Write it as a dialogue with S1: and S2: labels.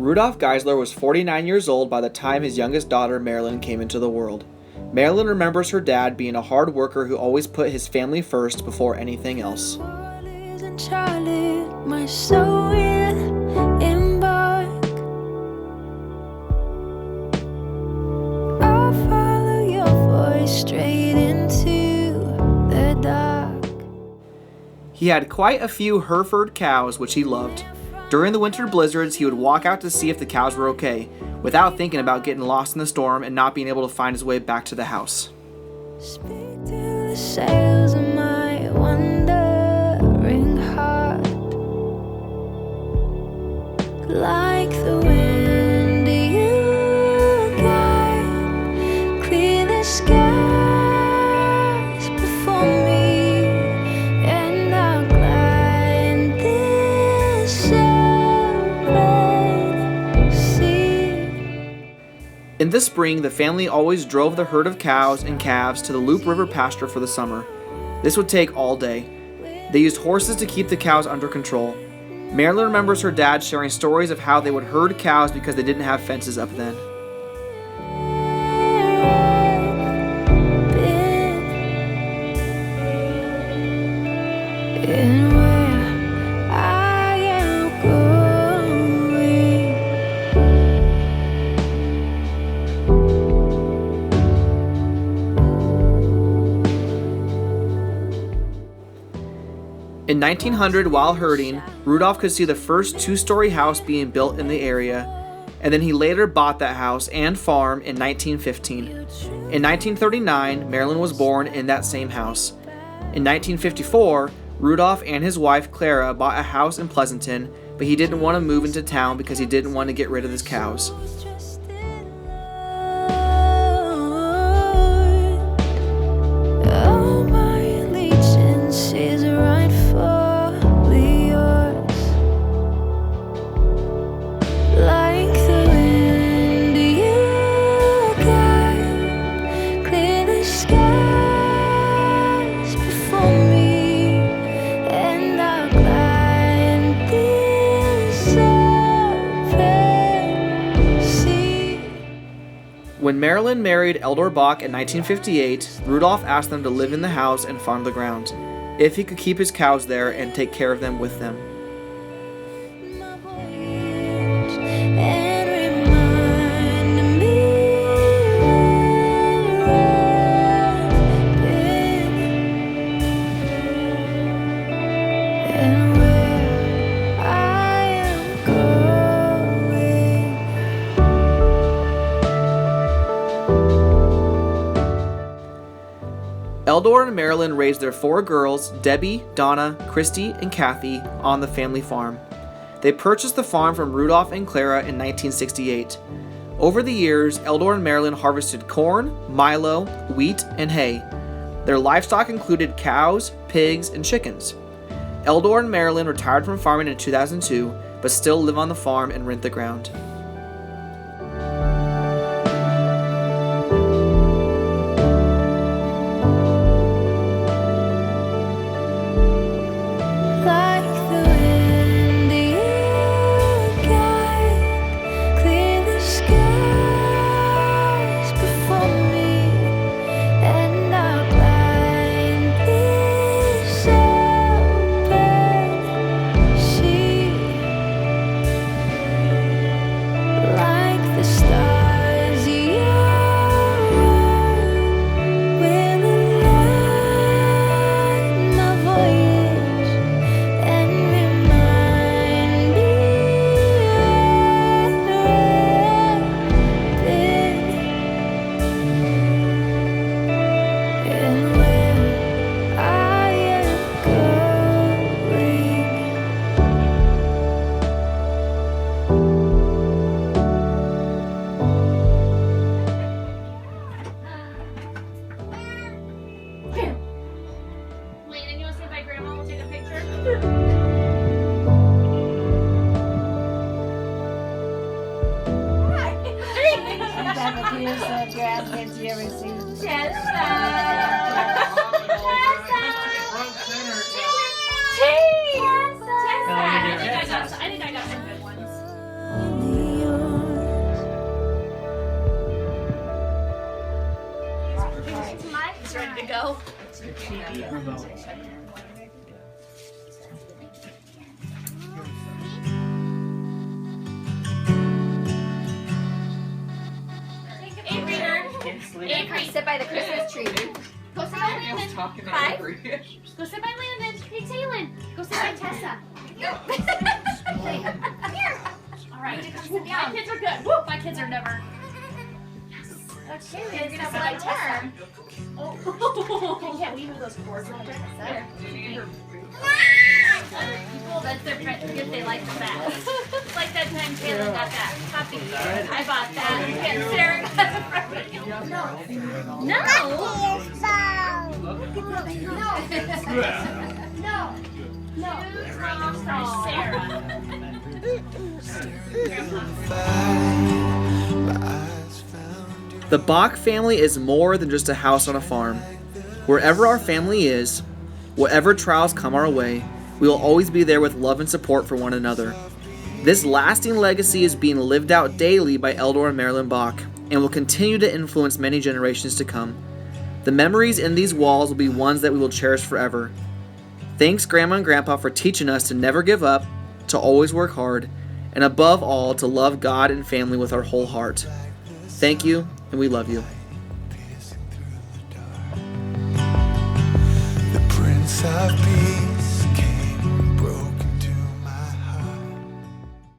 S1: Rudolph Geisler was 49 years old by the time his youngest daughter, Marilyn, came into the world. Marilyn remembers her dad being a hard worker who always put his family first before anything else.
S2: Charlie, my soul in Bock. I'll follow your voice straight into the dark.
S1: He had quite a few Hereford cows, which he loved. During the winter blizzards, he would walk out to see if the cows were okay, without thinking about getting lost in the storm and not being able to find his way back to the house.
S2: Speak to the sails of my wandering heart, like the wind you guide, clear the skies before me, and I'll glide this open sea.
S1: In the spring, the family always drove the herd of cows and calves to the Loop River pasture for the summer. This would take all day. They used horses to keep the cows under control. Marilyn remembers her dad sharing stories of how they would herd cows because they didn't have fences up then.
S2: And where I am going,
S1: In 1900, while herding, Rudolph could see the first two-story house being built in the area, and then he later bought that house and farm in 1915. In 1939, Marilyn was born in that same house. In 1954, Rudolph and his wife Clara bought a house in Pleasanton, but he didn't want to move into town because he didn't want to get rid of his cows.
S2: all my allegiance is rightfully yours, like the wind you guide, clear the skies before me, and I'll glide this open sea.
S1: When Marilyn married Eldor Bock in 1958, Rudolph asked them to live in the house and farm the ground, if he could keep his cows there and take care of them with them.
S2: My voyage, and remind me where I've been and where I am going.
S1: Eldor and Marilyn raised their 4 girls, Debbie, Donna, Christy, and Kathy, on the family farm. They purchased the farm from Rudolph and Clara in 1968. Over the years, Eldor and Marilyn harvested corn, milo, wheat, and hay. Their livestock included cows, pigs, and chickens. Eldor and Marilyn retired from farming in 2002, but still live on the farm and rent the ground.
S2: Like the wind you guide, clear the skies before me, and I'll glide this open sea, like the stars you run, will align my voyage and remind me where I've been and where I am going.
S3: Landon, you want to say bye, Grandma? We'll take a picture.
S4: Here's the grandkids you ever see.
S3: Tessa!
S4: Oh,
S3: I think I got some good ones. It's my turn to go. Avery,
S5: Sit by the Christmas tree.
S3: go sit by Landon. 5. Go sit by Landon. Hey, Taylin, go sit by Tessa. Here. All right, my kids are good. Woo, my kids are never. Okay, we're gonna sit by Tessa. Oh, can't we move those cords over there? Other people, that's their because they like the bat. It's like that time Taylor got that puppy. I bought that. And Sarah got the puppy. No. Sarah.
S1: The Bock family is more than just a house on a farm. Wherever our family is, whatever trials come our way, we will always be there with love and support for one another. This lasting legacy is being lived out daily by Eldor and Marilyn Bock and will continue to influence many generations to come. The memories in these walls will be ones that we will cherish forever. Thanks, Grandma and Grandpa, for teaching us to never give up, to always work hard, and above all, to love God and family with our whole heart. Thank you, and we love you.
S6: The Prince of Peace.